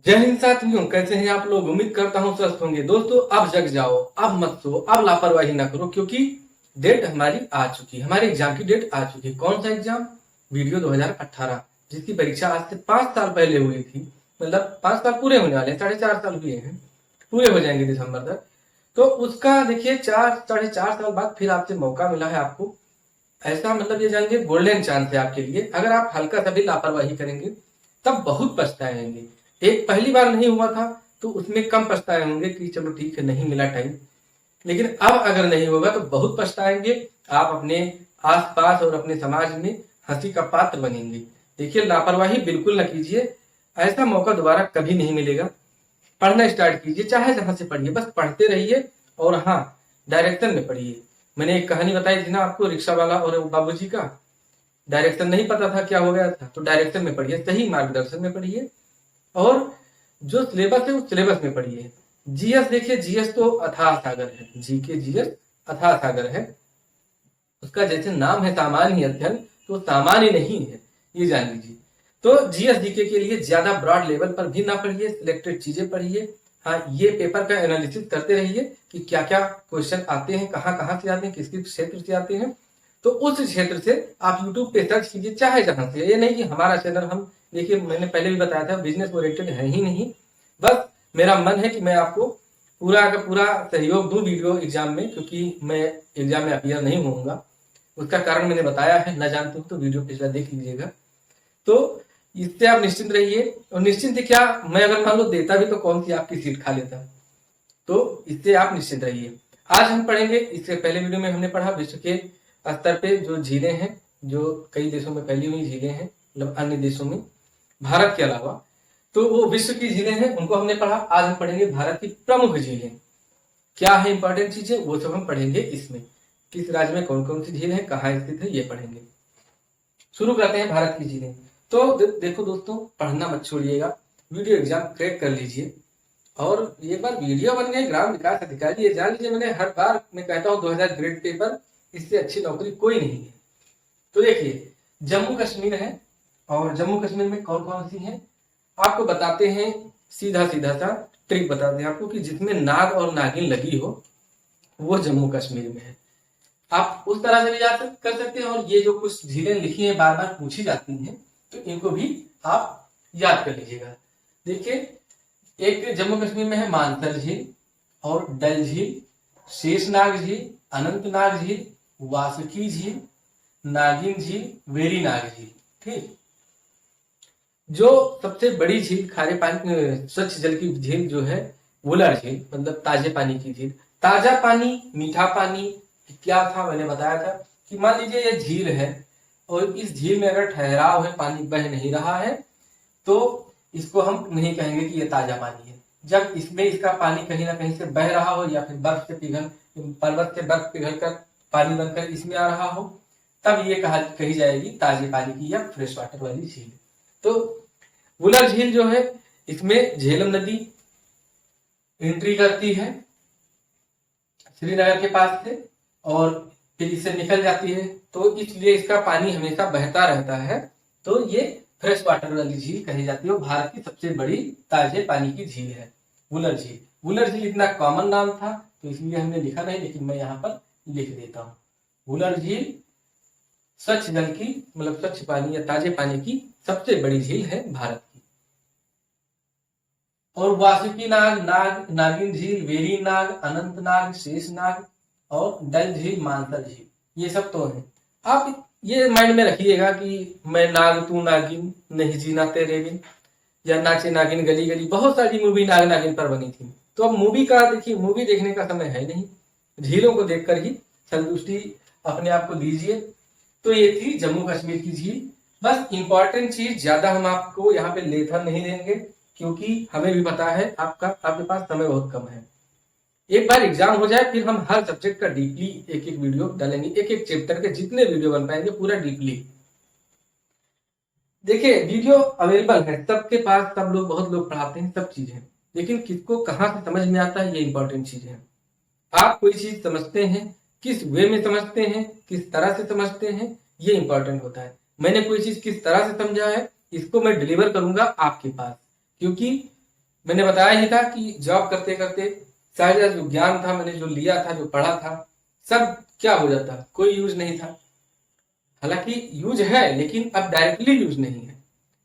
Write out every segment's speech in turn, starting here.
जय हिंद साथियों, कैसे हैं आप लोग। उम्मीद करता हूं स्वस्थ होंगे। दोस्तों, अब जग जाओ, अब मत सो, अब लापरवाही ना करो, क्योंकि डेट हमारी आ चुकी है। हमारे एग्जाम की डेट आ चुकी है। कौन सा एग्जाम? वीडियो 2018, जिसकी परीक्षा आज से 5 साल पहले हुई थी। मतलब 5 साल पूरे होने वाले हैं, 4.5 साल हुए हैं, पूरे हो जाएंगे दिसंबर तक। तो उसका देखिए 4 साढ़े 4 साल बाद फिर आपसे मौका मिला है आपको। ऐसा मतलब ये जानिए गोल्डन चांस है आपके लिए। अगर आप हल्का सा भी लापरवाही करेंगे तब बहुत पछताएंगे। एक पहली बार नहीं हुआ था तो उसमें कम पछताए होंगे कि चलो ठीक है, नहीं मिला टाइम। लेकिन अब अगर नहीं होगा तो बहुत पछताएंगे। आप अपने आसपास और अपने समाज में हंसी का पात्र बनेंगे। देखिए, लापरवाही बिल्कुल न कीजिए। ऐसा मौका दोबारा कभी नहीं मिलेगा। पढ़ना स्टार्ट कीजिए, चाहे जहां से पढ़िए, बस पढ़ते रहिए। और हाँ, डायरेक्शन में पढ़िए। मैंने एक कहानी बताई थी ना आपको, रिक्शा वाला और बाबूजी का। डायरेक्शन नहीं पता था क्या हो गया था, तो डायरेक्शन में पढ़िए, सही मार्गदर्शन में पढ़िए। और जो सिलेबस है उस सिलेबस में पढ़िए। जीएस देखिए, जीएस तो अथाह सागर है। जी के जीएस अथाह सागर है। उसका जैसे नाम है सामान्य अध्ययन, तो सामान्य नहीं है, ये जान लीजिए। तो जीएस जीके के लिए ज्यादा ब्रॉड लेवल पर भी ना पढ़िए, सिलेक्टेड चीजें पढ़िए। हाँ, ये पेपर का एनालिसिस करते रहिए कि क्या क्या क्वेश्चन आते हैं, कहाँ कहाँ से आते हैं, किस किस क्षेत्र से आते हैं। तो उस क्षेत्र से आप यूट्यूब पे सर्च कीजिए, चाहे जहां से। ये नहीं कि हमारा चैनल, हम देखिए मैंने पहले भी बताया था, बिजनेस ओरिएंटेड है ही नहीं। बस मेरा मन है कि मैं आपको पूरा का पूरा सहयोग दूं वीडियो एग्जाम में, क्योंकि मैं एग्जाम में अपीयर नहीं होऊंगा। उसका कारण मैंने बताया है, न जानते हो तो वीडियो पिछला देख लीजिएगा। तो इससे आप निश्चिंत रहिए। और निश्चिंत क्या, मैं अगर मान लो देता भी तो कौन सी आपकी सीट खा लेता। तो इससे आप निश्चिंत रहिए। आज हम पढ़ेंगे, इससे पहले वीडियो में हमने पढ़ा विश्व के स्तर पे जो झीलें हैं, जो कई देशों में फैली हुई झीलें हैं, मतलब अन्य देशों में, भारत के अलावा। तो वो विश्व की झीलें हैं, उनको हमने पढ़ा। आज हम पढ़ेंगे भारत की प्रमुख झीलें। क्या है इंपॉर्टेंट चीजें, वो सब हम पढ़ेंगे इसमें। किस राज्य में कौन कौन सी झील है, कहाँ स्थित है, ये पढ़ेंगे। शुरू करते हैं भारत की झीलें। तो देखो दोस्तों, पढ़ना मत छोड़िएगा, वीडियो एग्जाम क्रैक कर लीजिए। और एक बार वीडियो बन गए ग्राम विकास अधिकारी, ये जान लीजिए, मैंने हर बार मैं कहता हूँ 2000 ग्रेड पेपर, इससे अच्छी नौकरी कोई नहीं है। तो देखिए, जम्मू कश्मीर है, और जम्मू कश्मीर में कौन कौन सी है आपको बताते हैं। सीधा सीधा सा ट्रिक बताते हैं आपको कि जिसमें नाग और नागिन लगी हो वो जम्मू कश्मीर में है। आप उस तरह से भी याद कर सकते हैं। और ये जो कुछ झीलें लिखी हैं, बार बार पूछी जाती हैं, तो इनको भी आप याद कर लीजिएगा। देखिए, एक जम्मू कश्मीर में है मानसर झील, और डल झील, शेषनाग झील, अनंतनाग झील, वासुकी झील, नागिन झील, वेरी नाग झील। ठीक। जो सबसे बड़ी झील, खारे पानी स्वच्छ जल की झील जो है, वुलर झील, मतलब ताजे पानी की झील। ताजा पानी, मीठा पानी क्या था, मैंने बताया था कि मान लीजिए ये झील है, और इस झील में अगर ठहराव है, पानी बह नहीं रहा है, तो इसको हम नहीं कहेंगे कि ये ताजा पानी है। जब इसमें इसका पानी कहीं ना कहीं से बह रहा हो, या फिर बर्फ से पर्वत से बर्फ पिघल कर पानी बनकर इसमें आ रहा हो, तब ये कही जाएगी ताजे पानी की या फ्रेश वाटर वाली झील। तो वुलर झील जो है, इसमें झेलम नदी एंट्री करती है श्रीनगर के पास से, और फिर इससे निकल जाती है। तो इसलिए इसका पानी हमेशा बहता रहता है। तो ये फ्रेश वाटर वाली झील कही जाती है। भारत की सबसे बड़ी ताजे पानी की झील है वुलर झील। वुलर झील इतना कॉमन नाम था तो इसलिए हमने लिखा नहीं, लेकिन मैं यहाँ पर लिख देता हूँ। वुलर झील स्वच्छ जल की, मतलब स्वच्छ पानी या ताजे पानी की सबसे बड़ी झील है भारत की। और वासुकी नाग, नागिन झील, वेरी नाग, अनंत नाग, शेष नाग, और डल झील, मानसर झील, ये सब तो है। आप ये माइंड में रखिएगा कि मैं नाग तू नागिन, नहीं जीना तेरे बिन, या नाचे नागिन गली गली, बहुत सारी मूवी नाग नागिन पर बनी थी। तो अब मूवी का देखिए, मूवी देखने का समय है नहीं, झीलों को देखकर ही संतुष्टि अपने आप को दीजिए। तो ये थी जम्मू कश्मीर की झील। बस इंपॉर्टेंट चीज ज्यादा हम आपको यहाँ पे लेथर नहीं देंगे, क्योंकि हमें भी पता है आपके पास समय बहुत कम है। एक बार एग्जाम हो जाए, फिर हम हर सब्जेक्ट का डीपली एक एक वीडियो डालेंगे, एक एक चैप्टर के जितने वीडियो बन पाएंगे पूरा डीपली। देखिए, वीडियो अवेलेबल है सबके पास, सब लोग, बहुत लोग पढ़ाते हैं सब चीजें, लेकिन किसको कहाँ से समझ में आता है, ये इंपॉर्टेंट चीज है। आप कोई चीज समझते हैं, किस वे में समझते हैं, किस तरह से समझते हैं, ये इंपॉर्टेंट होता है। मैंने कोई चीज किस तरह से समझा है, इसको मैं डिलीवर करूंगा आपके पास, क्योंकि मैंने बताया ही था कि जॉब करते करते सारा जो ज्ञान था, मैंने जो लिया था, जो पढ़ा था, सब क्या हो जाता, कोई यूज नहीं था। हालांकि यूज है लेकिन अब डायरेक्टली यूज नहीं है।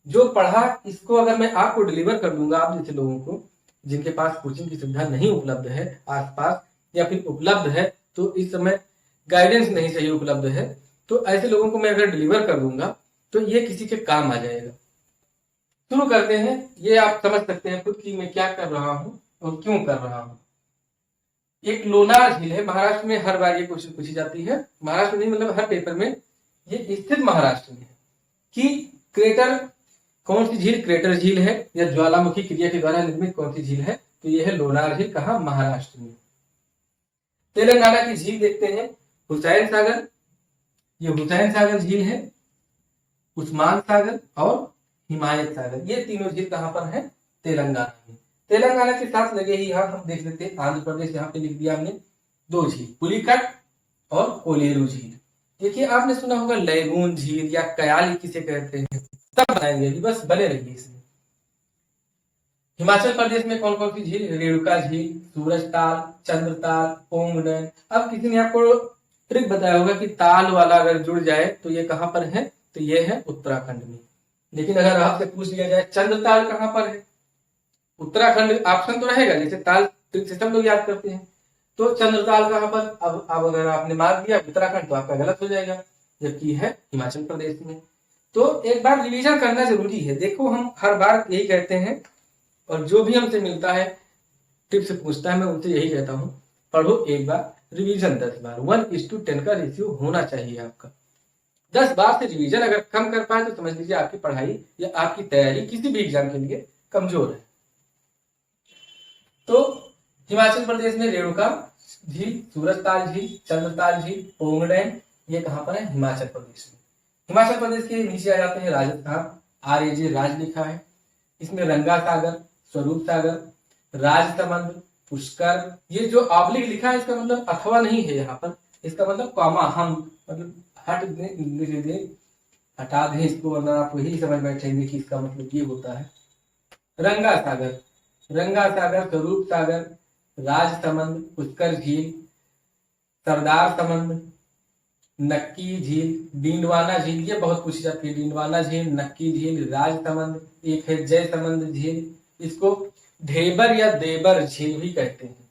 जो पढ़ा इसको अगर मैं आपको डिलीवर कर दूंगा, आप जैसे लोगों को जिनके पास कोचिंग की सुविधा नहीं उपलब्ध है आसपास, या फिर उपलब्ध है तो इस समय गाइडेंस नहीं सही उपलब्ध है, तो ऐसे लोगों को मैं अगर डिलीवर कर दूंगा तो ये किसी के काम आ जाएगा। शुरू करते हैं। ये आप समझ सकते हैं खुद की मैं क्या कर रहा हूँ और क्यों कर रहा हूँ। एक लोनार झील है महाराष्ट्र में, हर बार ये क्वेश्चन पूछी जाती है, महाराष्ट्र नहीं मतलब हर पेपर में। ये स्थित महाराष्ट्र में है कि क्रेटर कौन सी झील, क्रेटर झील है या ज्वालामुखी क्रिया के द्वारा निर्मित कौन सी झील है, तो यह है लोनार झील। कहां, महाराष्ट्र में। तेलंगाना की झील देखते हैं, हुसैन सागर, ये हुसैन सागर झील है, उस्मान सागर और हिमायत सागर, ये तीनों झील कहां पर है, तेलंगाना में। तेलंगाना के साथ लगे ही यहाँ हम देख लेते हैं आंध्र प्रदेश, यहाँ पे लिख दिया हमने दो झील, पुलिकट और कोलेरू झील। देखिए आपने सुना होगा लैगून झील या कयाली किसे कहते हैं, सब बनाएंगे अभी, बस बने रहिए इसमें। हिमाचल प्रदेश में कौन कौन सी झील, रेणुका झील, सूरजताल, चंद्रताल, पोंगडन। अब किसी ने आपको ट्रिक बताया होगा कि ताल वाला अगर जुड़ जाए तो ये कहां पर है, तो ये है उत्तराखंड में। लेकिन अगर आपसे पूछ लिया जाए चंद्रताल कहां पर है, उत्तराखंड ऑप्शन तो रहेगा, जैसे ताल ट्रिक से सब लोग याद करते हैं, तो चंद्रताल कहां पर। अब अगर आपने मार दिया उत्तराखंड तो आपका गलत हो जाएगा, जबकि है हिमाचल प्रदेश में। तो एक बार रिवीजन करना जरूरी है। देखो हम हर बार यही कहते हैं, और जो भी हमसे मिलता है टिप से पूछता है, मैं उनसे यही कहता हूँ, पढ़ो एक बार, रिवीजन 10 बार। 1:10 का रेशियो होना चाहिए आपका। 10 बार से रिवीजन अगर कम कर पाए तो समझ लीजिए आपकी पढ़ाई या आपकी तैयारी किसी भी एग्जाम के लिए कमजोर है। तो हिमाचल प्रदेश में रेणुका झील, सूरजताल झील, चंद्रताल झील, पोंगडैम, ये कहां पर है, हिमाचल प्रदेश में। हिमाचल प्रदेश के नीचे आ जाते हैं राजस्थान, RAJ राज लिखा है, इसमें रंगा सागर, स्वरूप सागर, राजसमंद, पुष्कर। ये जो ऑब्लिक लिखा है इसका मतलब अथवा नहीं है यहाँ पर, इसका मतलब कॉमा, हम मतलब हटा दें इसको, वरना आप वही समझ बैठेंगे कि इसका मतलब ये होता है। रंगा सागर, रंगा सागर, स्वरूप सागर, राजसमंद, पुष्कर झील, सरदार समंद, नक्की झील, डींडवाना झील, ये बहुत पूछी जाती है, डींडवाना झील, नक्की झील, राजसमंद, एक है जयसमंद झील, इसको ढेबर या देबर झील भी कहते हैं।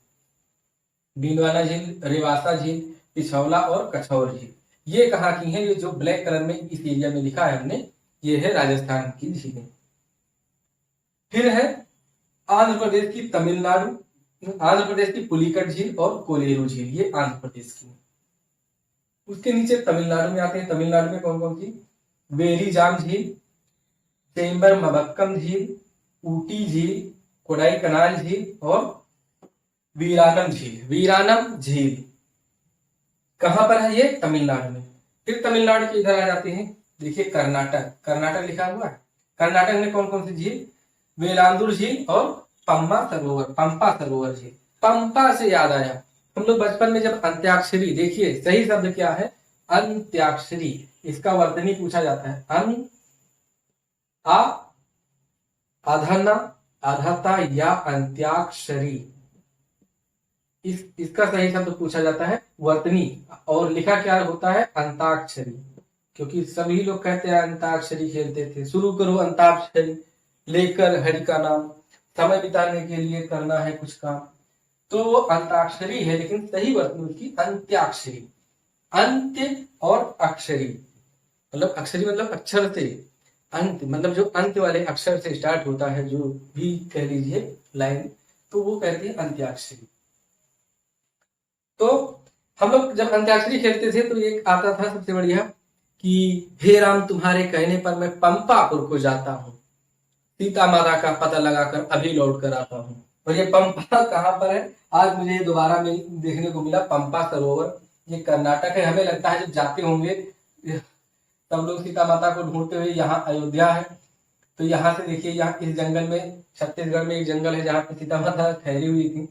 डींडवाना झील, रेवासा झील, पिछौला और कछौर झील, ये कहाँ की हैं, ये जो ब्लैक कलर में इस एरिया में लिखा है हमने, ये है राजस्थान की झीलें। फिर है आंध्र प्रदेश की तमिलनाडु, आंध्र प्रदेश की पुलिकट झील और कोलेरू झील, ये आंध्र प्रदेश की। उसके नीचे तमिलनाडु में आते हैं। तमिलनाडु में कौन कौन सी, वेरीजाम झील, चेम्बर मबक्कम झील, ऊटी झील, कोडाईकनाल झील और वीरानम झील। वीरानम झील कहां पर है, ये तमिलनाडु में। फिर तमिलनाडु के इधर आ जाते हैं, देखिए कर्नाटक, कर्नाटक लिखा हुआ है। कर्नाटक में कौन कौन सी झील, वेलांदुर झील और पंपा सरोवर, पंपा सरोवर झील। पंपा से याद आया, हम लोग बचपन में जब अंत्याक्षरी, देखिए सही शब्द क्या है, अंत्याक्षरी, इसका वर्तनी पूछा जाता है, अन आ आधाना आधाता या अंत्याक्षरी, इसका सही शब्द पूछा जाता है वर्तनी, और लिखा क्या होता है, अंताक्षरी, क्योंकि सभी लोग कहते हैं अंताक्षरी खेलते थे। शुरू करो अंताक्षरी, लेकर हरि का नाम, समय बिताने के लिए करना है कुछ काम, तो वो अंताक्षरी है, लेकिन सही वर्तनी उसकी अंत्याक्षरी। अंत्य और अक्षरी, मतलब अक्षरी मतलब अक्षर से, अंत मतलब जो अंत वाले अक्षर से स्टार्ट होता है, जो भी कह लीजिए लाइन, तो वो कहते हैं अंत्याक्षरी। तो हम लोग जब अंत्याक्षरी खेलते थे तो एक आता था सबसे बढ़िया कि हे राम तुम्हारे कहने पर मैं पंपापुर को जाता हूँ, सीता माता का पता लगाकर अभी लौट कर आता हूँ। और ये पंपा कहाँ पर है, आज मुझे दोबारा में देखने को मिला, पंपा सरोवर, ये कर्नाटक है। हमें लगता है जब जाते होंगे तब लोग सीता माता को ढूंढते हुए, यहाँ अयोध्या है, तो यहाँ से देखिए, यहाँ इस जंगल में, छत्तीसगढ़ में एक जंगल है जहाँ पे सीता माता ठहरी हुई थी,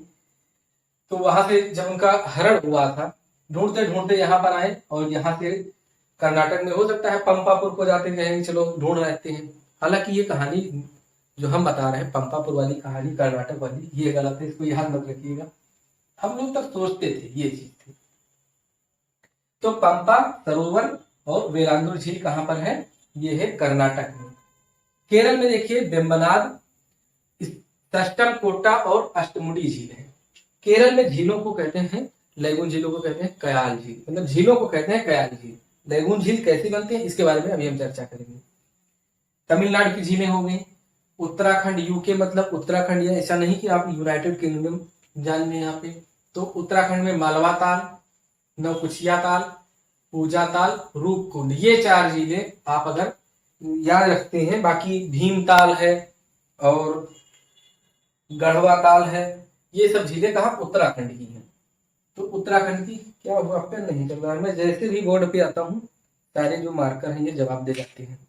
तो वहां से जब उनका हरण हुआ था, ढूंढते ढूंढते यहाँ पर आए, और यहाँ से कर्नाटक में हो सकता है पंपापुर को जाते कहेंगे चलो ढूंढ रहते हैं। हालांकि ये कहानी जो हम बता रहे हैं पंपापुर वाली कहानी कर्नाटक वाली, ये गलत है, इसको याद मत रखिएगा। हम लोग तब सोचते थे ये चीज थी। तो पंपा सरोवर और वेलांगुर झील कहाँ पर है? ये है कर्नाटक में। केरल में देखिए वेम्बनाड, सष्टम कोटा और अष्टमुडी झील है। केरल में झीलों को कहते हैं, लैगून झीलों को कहते हैं कयाल झील, मतलब झीलों को कहते हैं कयाल झील। लैगून झील कैसे बनते हैं इसके बारे में अभी हम चर्चा करेंगे। तमिलनाडु की झीलें हो गई। उत्तराखंड, यूके मतलब उत्तराखंड, या ऐसा नहीं कि आप यूनाइटेड किंगडम जान लें यहाँ पे। तो उत्तराखंड में मालवा ताल, नौकुचिया ताल, पूजा ताल, रूपकुंड, ये 4 झीलें आप अगर याद रखते हैं। बाकी भीमताल है और गढ़वा ताल है, ये सब झीलें कहाँ? उत्तराखंड की हैं। तो उत्तराखंड की क्या हुआ, पेन नहीं चल रहा है। मैं जैसे भी बोर्ड पे आता हूँ सारे जो मार्कर हैं ये जवाब दे जाते हैं।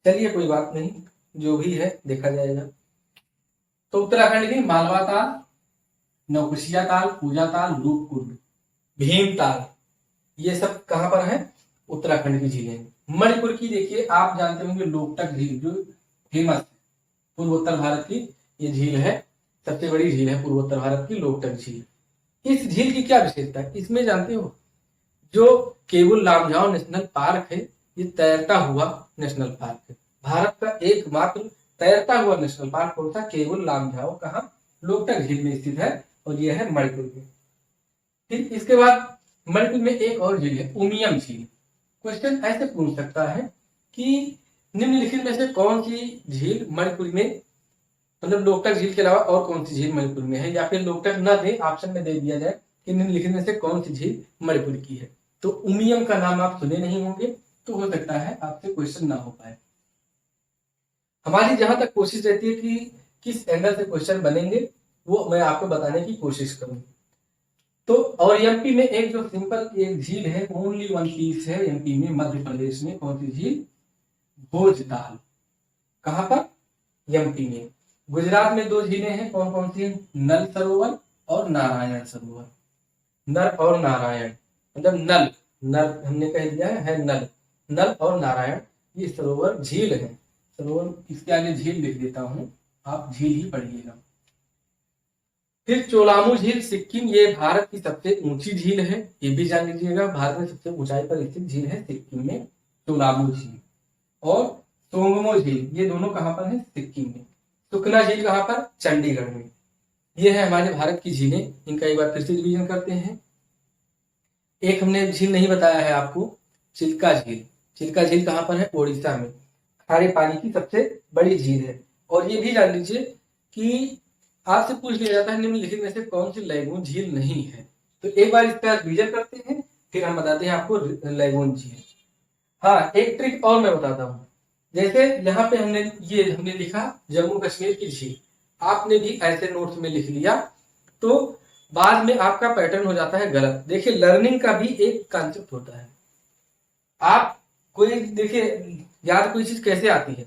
चलिए कोई बात नहीं, जो भी है देखा जाएगा। तो उत्तराखंड की मालवा ताल, नौकुचिया ताल, पूजा ताल, रूपकुंड, भीमताल, ये सब कहाँ पर है? उत्तराखंड की झीलें। मणिपुर की देखिए, आप जानते होंगे लोकटक झील जो फेमस है, पूर्वोत्तर भारत की ये झील है, सबसे बड़ी झील है पूर्वोत्तर भारत की लोकटक झील। इस झील की क्या विशेषता है इसमें जानते हो? जो केबुल लामजाओ नेशनल पार्क है, ये तैरता हुआ नेशनल पार्क है। भारत का एकमात्र तैरता हुआ नेशनल पार्क कौन सा? केबुल लामजाओ, कहाँ? लोकटक झील में स्थित है, और यह है मणिपुर में। ठीक, इसके बाद मणिपुर में एक और झील है उमियम झील। क्वेश्चन ऐसे पूछ सकता है कि निम्नलिखित में से कौन सी झील मणिपुर में, मतलब लोकटक झील के अलावा और कौन सी झील मणिपुर में है, या फिर लोकटक न दे, ऑप्शन में दे दिया जाए कि निम्नलिखित में से कौन सी झील मणिपुर की है। तो उमियम का नाम आप सुने नहीं होंगे, तो हो सकता है आपसे क्वेश्चन ना हो पाए। हमारी जहां तक कोशिश रहती है कि किस एंगल से क्वेश्चन बनेंगे वो मैं आपको बताने की कोशिश करूं। तो और एमपी में एक जो सिंपल एक झील है, ओनली वन पीस है एमपी में, मध्य प्रदेश में। कौन सी झील? भोजताल। कहां पर? एमपी में। गुजरात में 2 झीलें हैं, कौन कौन सी? नल सरोवर और नारायण सरोवर। नल और नारायण मतलब नल, नल हमने कह दिया है नल, नल और नारायण ये सरोवर झील है। सरोवर, इसके आगे झील लिख देता हूं, आप झील ही पढ़िएगा। फिर चोलामू झील सिक्किम, ये भारत की सबसे ऊंची झील है, ये भी जान लीजिएगा। भारत में सबसे ऊंचाई पर स्थित झील है सिक्किम में चोलामू झील। और सोंगमो झील, ये दोनों कहां पर है? सिक्किम में। सुखना झील कहां पर? चंडीगढ़ में। ये है हमारे भारत की झीलें, इनका एक बार फिर से रिवीजन करते हैं। एक हमने झील नहीं बताया है आपको, चिल्का झील। चिल्का झील कहां पर है? ओडिशा में। खारे पानी की सबसे बड़ी झील है। और ये भी जान लीजिए कि आपसे पूछ लिया जाता है निम्नलिखित में से कौन सी लैगून झील नहीं है। तो एक बार इसका रिवीजन करते हैं, फिर हम बताते हैं आपको लैगून झील। हाँ, एक ट्रिक और मैं बताता हूँ। जैसे यहाँ पे हमने लिखा जम्मू कश्मीर की झील, आपने भी ऐसे नोट्स में लिख लिया, तो बाद में आपका पैटर्न हो जाता है गलत। देखिए लर्निंग का भी एक कॉन्सेप्ट होता है। आप कोई देखिए याद कोई चीज कैसे आती है?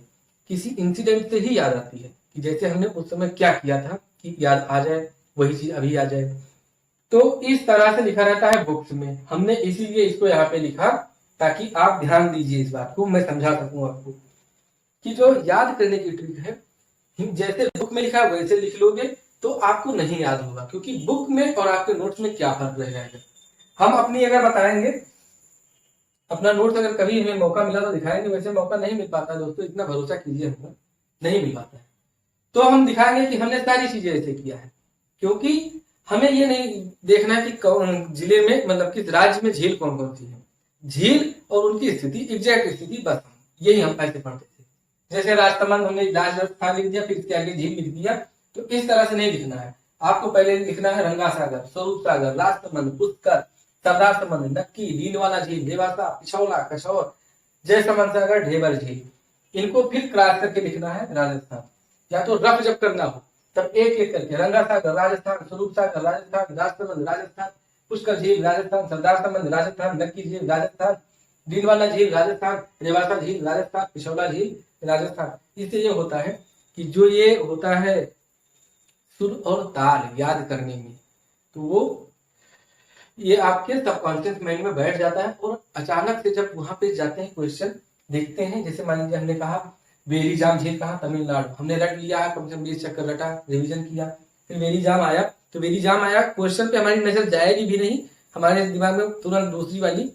किसी इंसिडेंट से ही याद आती है, कि जैसे हमने उस समय क्या किया था कि याद आ जाए, वही चीज अभी आ जाए। तो इस तरह से लिखा रहता है बुक्स में, हमने इसीलिए इसको यहाँ पे लिखा ताकि आप ध्यान दीजिए इस बात को, मैं समझा सकूं आपको कि जो याद करने की ट्रिक है, जैसे बुक में लिखा है वैसे लिख लोगे तो आपको नहीं याद होगा, क्योंकि बुक में और आपके नोट्स में क्या फर्क रह जाएगा। हम अपनी अगर बताएंगे अपना नोट्स, अगर कभी हमें मौका मिला तो दिखाएंगे, वैसे मौका नहीं मिल पाता दोस्तों, इतना भरोसा कीजिए, हमें नहीं मिल पाता है। तो हम दिखाएंगे कि हमने सारी चीजें ऐसे किया है, क्योंकि हमें ये नहीं देखना है कि कौन जिले में, मतलब किस राज्य में झील कौन कौन सी है। झील और उनकी स्थिति, एग्जैक्ट स्थिति, बस यही हम ऐसे पढ़ते थे। जैसे राजसमंद हमने राजस्थान लिख दिया, फिर इसके आगे झील लिख दिया, तो इस तरह से नहीं लिखना है। आपको पहले लिखना है रंगा सागर, स्वरूप सागर, राजसमंद, पुष्कर, सरदार समंद, नक्की, नीलवाला झील, देवासा, पिछौला, कशौर, जयसमंद सागर, ढेबर झील। इनको फिर क्रॉस करके लिखना है राजस्थान, या तो रफ जब करना हो तब एक एक करके, रंगा सागर राजस्थान, स्वरूप सागर राजस्थान, राजसमंद राजस्थान, पुष्कर झील राजस्थान, सरदार समंद राजस्थान, नक्की झील राजस्थान, नीलवाला झील राजस्थान, देवासा झील राजस्थान, पिछौला झील राजस्थान। इससे ये होता है कि जो ये होता है सुर और ताल याद करने में, तो वो ये आपके सबकॉन्शियस माइंड में बैठ जाता है, और अचानक से जब वहां पे जाते हैं क्वेश्चन देखते हैं, जैसे मान लीजिए हमने कहा वेरीजाम झील कहाँ, तमिलनाडु। हमने रट लिया है, कम से कम 20 चक्कर रटा, रिवीजन किया। फिर वेरीजाम आया, तो वेरीजाम आया, क्वेश्चन पे हमारी नजर जाएगी भी नहीं, हमारे दिमाग में तुरंत दूसरी वाली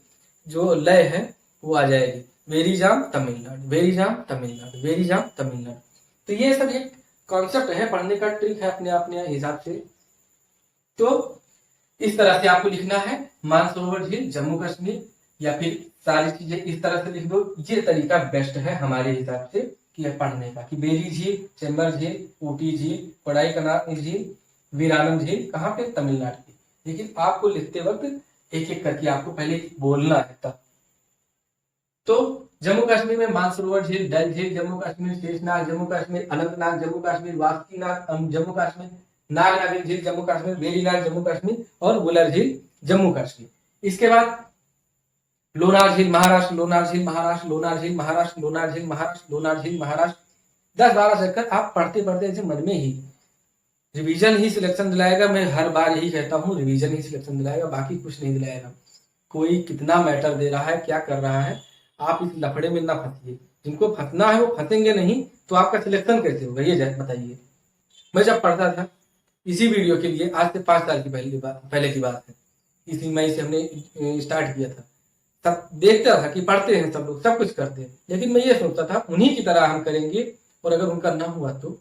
जो लय है वो आ जाएगी, वेरीजाम तमिलनाडु, वेरीजाम तमिलनाडु, वेरीजाम तमिलनाडु। तो ये सब एक कॉन्सेप्ट है, पढ़ने का ट्रिक है अपने अपने हिसाब से। तो इस तरह से आपको लिखना है, मानसरोवर झील जम्मू कश्मीर, या फिर सारी चीजें इस तरह से लिख दो। ये तरीका बेस्ट है हमारे हिसाब से कि पढ़ने का, कि बेरी झील, चेंबर झील, ऊटी झील, कोडाईकनाल झील, वीरानम झील कहाँ पे, तमिलनाडु की। लेकिन आपको लिखते वक्त एक एक करके आपको पहले बोलना है तब। तो जम्मू कश्मीर में मानसरोवर झील, डल झील जम्मू कश्मीर, शेषनाग जम्मू कश्मीर, अनंतनाग जम्मू कश्मीर, वासुकीनाग जम्मू कश्मीर, नागनागिन झील जम्मू कश्मीर, वेरीनाग जम्मू कश्मीर और वुलर झील जम्मू कश्मीर। इसके बाद लोनार झील महाराष्ट्र, लोनार झील महाराष्ट्र, लोनार झील महाराष्ट्र, लोनार झील महाराष्ट्र, लोनार झील महाराष्ट्र। 10-12 चक्कर आप पढ़ते पढ़ते ऐसे मन में ही, रिवीजन ही सिलेक्शन दिलाएगा। मैं हर बार यही कहता हूँ, रिवीजन ही सिलेक्शन दिलाएगा, बाकी कुछ नहीं दिलाएगा। कोई कितना मैटर दे रहा है, क्या कर रहा है, आप इस लफड़े में ना फंसिए। जिनको फंसना है वो फंसेंगे नहीं, तो आपका सिलेक्शन कैसे होगा ये बताइए। मैं जब पढ़ता था इसी वीडियो के लिए, आज से 5 साल की पहले की बात है, इसी मई से हमने स्टार्ट किया था, तब देखता था कि पढ़ते हैं सब लोग, सब कुछ करते हैं, लेकिन मैं ये सोचता था उन्हीं की तरह हम करेंगे, और अगर उनका ना हुआ तो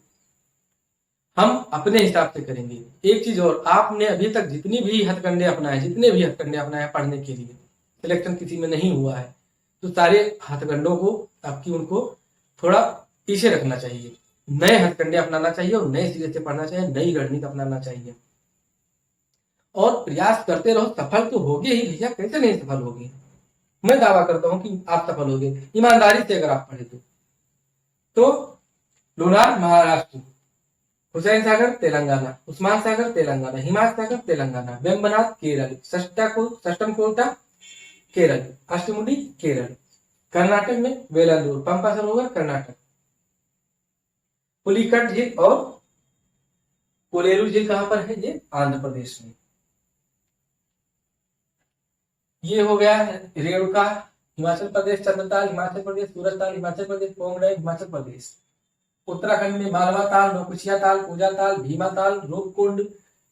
हम अपने हिसाब से करेंगे। एक चीज और, आपने अभी तक जितनी भी हथकंडे अपनाए, जितने भी हथकंडे अपनाए पढ़ने के लिए, सिलेक्शन किसी में नहीं हुआ है, तो सारे हथकंडों को आपकी उनको थोड़ा पीछे रखना चाहिए, नए हथकंडे अपनाना चाहिए और नए सिरे से पढ़ना चाहिए, नई रणनीति अपनाना चाहिए और प्रयास करते रहो। सफल तो होगे ही भैया, कैसे नहीं सफल होगे। मैं दावा करता हूं कि आप सफल होगे ईमानदारी से अगर आप पढ़े तो लोनार महाराष्ट्र, हुसैन सागर तेलंगाना, उस्मान सागर तेलंगाना, हिमायत सागर तेलंगाना, वेम्बनाथ केरल, सष्टमकोटा केरल, अष्टमुडी केरल, कर्नाटक में वेलांदूर, पंपा सरोवर कर्नाटक, पुलिकट झील और कोलेरू झील कहां पर है, ये आंध्र प्रदेश में। ये हो गया रेणुका हिमाचल प्रदेश, चंद्रताल हिमाचल प्रदेश, सूरजताल हिमाचल प्रदेश, पोंगडैम हिमाचल प्रदेश। उत्तराखंड में मालवा ताल, नौकुचिया ताल, पूजा ताल, भीमा ताल, रूपकुंड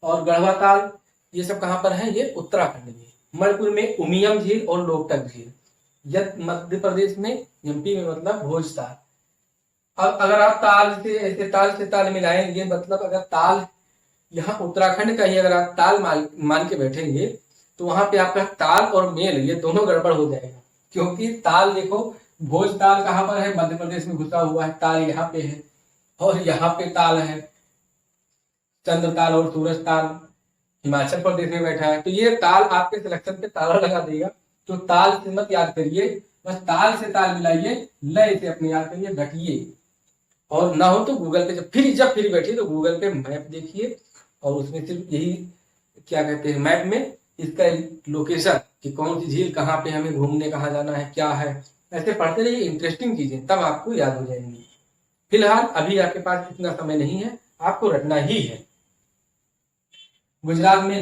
और गढ़वा ताल, ये सब कहां पर है, ये उत्तराखंड में। मणिपुर में उमियम झील और लोकटक झील। यह मध्य प्रदेश में, एमपी में मतलब भोजताल। अब अगर आप ताल से ताल मिलाएंगे, मतलब अगर ताल यहाँ उत्तराखंड का ही अगर आप ताल मान के बैठेंगे, तो वहां पे आपका ताल और मेल ये दोनों गड़बड़ हो जाएगा। क्योंकि ताल देखो, भोज ताल कहां पर है, मध्य प्रदेश में घुसा हुआ है, ताल यहाँ पे है, और यहाँ पे ताल है चंद्रताल और सूरज ताल हिमाचल प्रदेश में बैठा है। तो ये ताल आपके सिलेक्शन पे ताला लगा देगा। तो ताल से मत याद करिए, बस ताल से ताल मिलाइए, लय से अपने याद करिए, रखिए। और ना हो तो गूगल पे जब फ्री बैठिए तो गूगल पे मैप देखिए, और उसमें सिर्फ यही क्या कहते हैं, मैप में इसका लोकेशन कि कौन सी झील कहाँ पे हमें घूमने कहाँ जाना है, क्या है, ऐसे पढ़ते रहिए इंटरेस्टिंग चीजें, तब आपको याद हो जाएंगी। फिलहाल अभी आपके पास इतना समय नहीं है, आपको रटना ही है। गुजरात में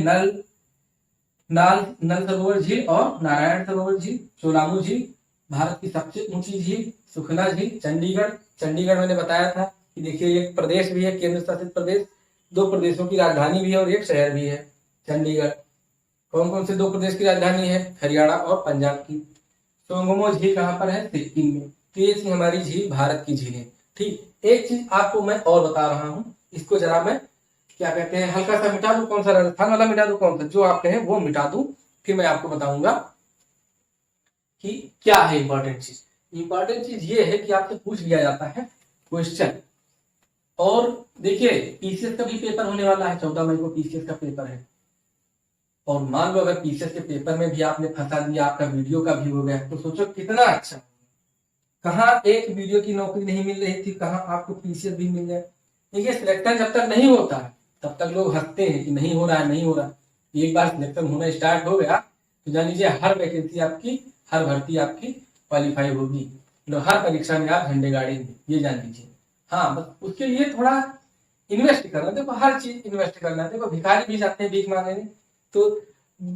नल सरोवर झील और नारायण सरोवर झील, चोलामू झील, भारत की सबसे ऊंची झील सुखना झील, चंडीगढ़ मैंने बताया था कि देखिए एक प्रदेश भी है, केंद्र शासित प्रदेश, 2 प्रदेशों की राजधानी भी है और एक शहर भी है चंडीगढ़। कौन कौन से 2 प्रदेश की राजधानी है, हरियाणा और पंजाब की। सोंगमो झील कहां पर है, सिक्किम में। तो ये हमारी झील भारत की झील है। ठीक, एक चीज आपको मैं और बता रहा हूं, इसको जरा मैं क्या कहते हैं हल्का सा मिटा दूं, कौन सा राजस्थान वाला मिटा दूं, कौन सा जो आप कहें वो मिटा दूं, फिर मैं आपको बताऊंगा कि क्या है इंपॉर्टेंट चीज। इंपॉर्टेंट चीज ये है कि आपसे पूछ लिया जाता है क्वेश्चन। और देखिए पीसीएस का भी पेपर होने वाला है, 14 मई को पीसीएस का पेपर है। और मान लो अगर पीसीएस के पेपर में भी आपने फंसा दिया, आपका वीडियो का भी हो गया, तो सोचो कितना अच्छा। कहाँ एक वीडियो की नौकरी नहीं मिल रही थी, कहाँ आपको पीसीएस भी मिल जाए। देखिए सिलेक्शन जब तक नहीं होता है तब तक लोग हंसते हैं कि नहीं हो रहा है, नहीं हो रहा। एक बार सिलेक्शन होना स्टार्ट हो गया तो जान लीजिए हर वैकेंसी आपकी, हर भर्ती आपकी क्वालिफाई होगी, हर परीक्षा में आप झंडे गाड़ेंगे, ये जान लीजिए। हाँ, बस उसके लिए थोड़ा इन्वेस्ट करना, देखो हर चीज इन्वेस्ट करना। देखो भिखारी भी जाते हैं भीख मांगने, तो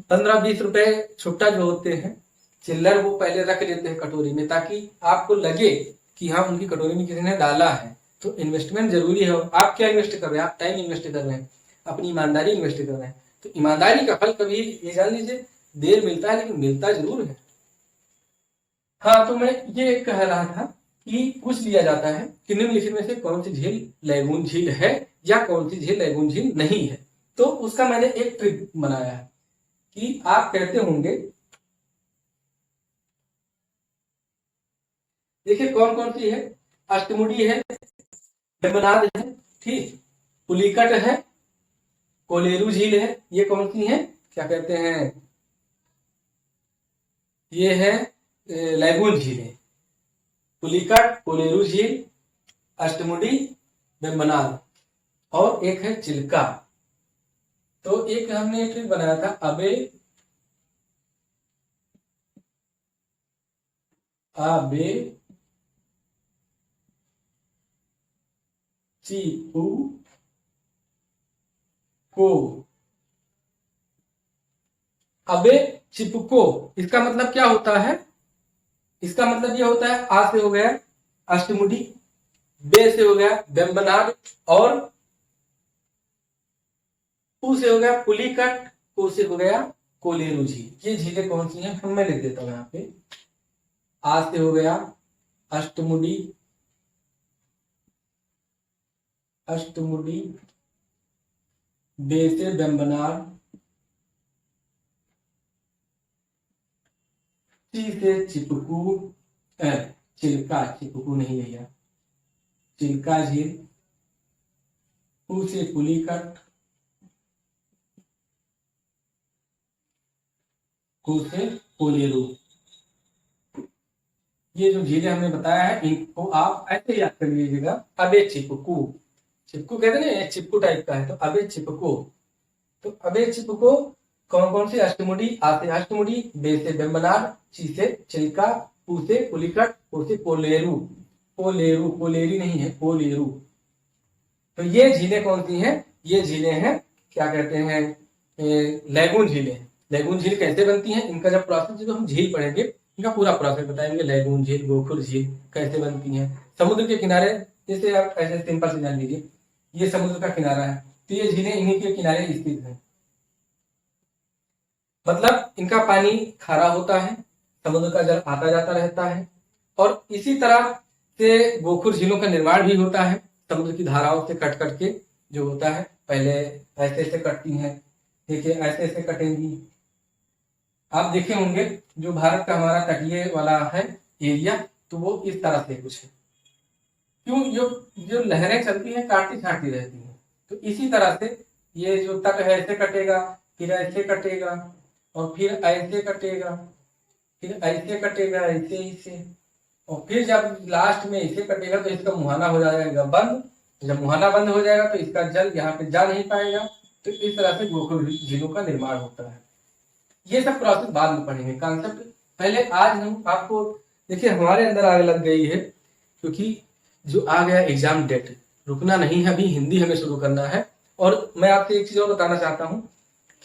15-20 रुपए छुट्टा जो होते हैं चिल्लर, वो पहले रख लेते हैं कटोरी में, ताकि आपको लगे कि हाँ उनकी कटोरी में किसी ने डाला है। तो इन्वेस्टमेंट जरूरी है। आप क्या इन्वेस्ट कर रहे हैं? आप टाइम इन्वेस्ट कर रहे हैं, अपनी ईमानदारी इन्वेस्ट कर रहे हैं। तो ईमानदारी का फल कभी ये जान लीजिए देर मिलता है, लेकिन मिलता जरूर है। हाँ, तो मैं ये कह रहा था कि पूछ लिया जाता है कि निम्नलिखित में से कौन सी झील लैगून झील है या कौन सी झील लैगून झील नहीं है। तो उसका मैंने एक ट्रिक बनाया है कि आप कहते होंगे, देखिए कौन कौन सी है। अष्टमुडी है, वेम्बनाड है, ठीक, पुलिकट है, कोलेरू झील है। ये कौन सी है? क्या कहते हैं, ये है लैगून झीलें। पुलिकट, कोलेरू झील, अष्टमुडी, वेम्बनाड और एक है चिल्का। तो एक हमने एक ट्रिक बनाया था, अबे चिपू को। अबे चिपको, इसका मतलब क्या होता है? इसका मतलब ये होता है, आ से हो गया अष्टमुडी, बे से हो गया वेम्बनाड और पू से हो गया पुलिकट, को से हो गया कोलेरू झील। ये झीलें कौन सी हैं? मैं लिख देता हूं यहाँ पे। आ से हो गया अष्टमुडी, बे से वेम्बनाड, ची से चिपकू, चिल्का, चिपकू नहीं भैया, चिल्का झील, पू से पुलिकट, को से कोलेरू। ये जो झीलें हमने बताया है इनको आप ऐसे याद कर लीजिएगा, अबे चिपकू। चिपकू कहते हैं ना, चिपकू टाइप का है, तो अबे चिपको। तो अबे चिपको कौन कौन सी? अष्टमुडी, आ से अष्टमुडी, बे से वेम्बनाड, ची से चिल्का, पू से पुलिकट, को से कोलेरू। कोलेरू, कोलेरी नहीं है, कोलेरू। तो ये झीलें कौन सी हैं? ये झीलें हैं, क्या कहते हैं, लैगून झीलें। लैगून झील कैसे बनती हैं, इनका जब प्रोसेस, जब हम झील पढ़ेंगे इनका पूरा प्रोसेस बताएंगे। लैगून झील, गोखुर झील कैसे बनती हैं। समुद्र के किनारे, जैसे आप ऐसे सिंपल से जान लीजिए, ये समुद्र का किनारा है, तो ये झीलें इन्हीं के किनारे स्थित हैं। मतलब इनका पानी खारा होता है, समुद्र का जल आता जाता रहता है। और इसी तरह से गोखुर झीलों का निर्माण भी होता है, समुद्र की धाराओं से कट कट के जो होता है। पहले ऐसे ऐसे कटती हैं, देखिए ऐसे ऐसे कटेंगी। आप देखे होंगे जो भारत का हमारा तटीय वाला है एरिया, तो वो इस तरह से कुछ है। क्यों? जो लहरें चलती हैं काटती छाटती रहती हैं, तो इसी तरह से ये जो तट है ऐसे कटेगा, फिर ऐसे कटेगा, और फिर ऐसे कटेगा, फिर ऐसे कटेगा, ऐसे ऐसे, और फिर जब लास्ट में ऐसे कटेगा तो इसका मुहाना हो जाएगा बंद। जब मुहाना बंद हो जाएगा तो इसका जल यहाँ पे जा नहीं पाएगा। तो इस तरह से गोखुर झीलों का निर्माण होता है। ये सब प्रोसेस बाद में पढ़ेंगे, कॉन्सेप्ट पहले आज हम आपको, देखिए हमारे अंदर आग लग गई है, क्योंकि जो आ गया एग्जाम डेट, रुकना नहीं है, अभी हिंदी हमें शुरू करना है। और मैं आपसे एक चीज और बताना चाहता हूँ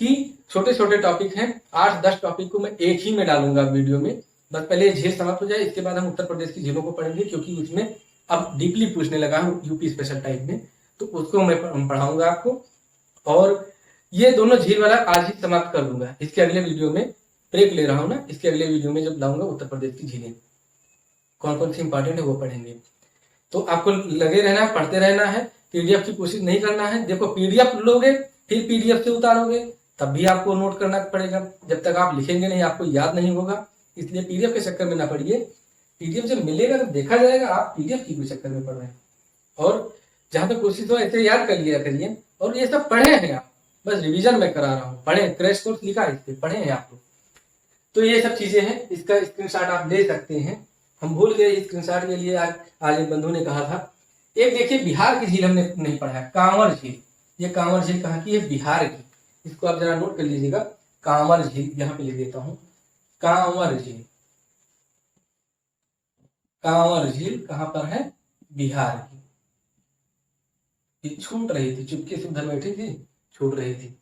कि छोटे छोटे टॉपिक हैं, 8-10 टॉपिक को मैं एक ही में डालूंगा वीडियो में। बस पहले झील समाप्त हो जाए, इसके बाद हम उत्तर प्रदेश की झीलों को पढ़ेंगे, क्योंकि उसमें अब डीपली पूछने लगा हूँ यूपी स्पेशल टाइप में, तो उसको मैं पढ़ाऊंगा आपको। और ये दोनों झील वाला आज ही समाप्त कर दूंगा। इसके अगले वीडियो में ब्रेक ले रहा हूँ ना, इसके अगले वीडियो में जब लाऊंगा उत्तर प्रदेश की झीलें कौन कौन सी इंपॉर्टेंट है वो पढ़ेंगे। तो आपको लगे रहना है, पढ़ते रहना है, पीडीएफ की कोशिश नहीं करना है। देखो पीडीएफ लोगे फिर पीडीएफ से उतारोगे तब भी आपको नोट करना पड़ेगा, जब तक आप लिखेंगे नहीं आपको याद नहीं होगा। इसलिए पीडीएफ के चक्कर में ना पड़िए, पीडीएफ जब मिलेगा तो देखा जाएगा, आप पीडीएफ की चक्कर में पढ़ रहे हैं। और जहां तक कोशिश हो ऐसे याद कर लिया करिए। और ये सब पढ़े हैं आप, बस रिवीजन में करा रहा हूँ, पढ़े, क्रैश कोर्स लिखा है इस पे, पढ़े हैं आप लोग। तो ये सब चीजें हैं, इसका स्क्रीनशॉट आप ले सकते हैं। हम भूल गए स्क्रीनशॉट के लिए, आज एक बंधु ने कहा था। एक देखिए बिहार की झील हमने नहीं पढ़ा है, कांवर झील। ये कांवर झील कहाँ की है? बिहार की। इसको आप जरा नोट कर लीजिएगा, कांवर झील, यहाँ पे लिख देता हूँ, कांवर झील। कांवर झील कहाँ पर है? बिहार की। ये छूट रही थी, चुपके से उधर बैठी थी, छूट रही थी।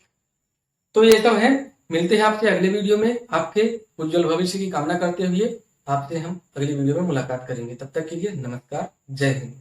तो ये सब है, मिलते हैं आपसे अगले वीडियो में। आपके उज्जवल भविष्य की कामना करते हुए आपसे हम अगली वीडियो में मुलाकात करेंगे। तब तक के लिए नमस्कार, जय हिंद।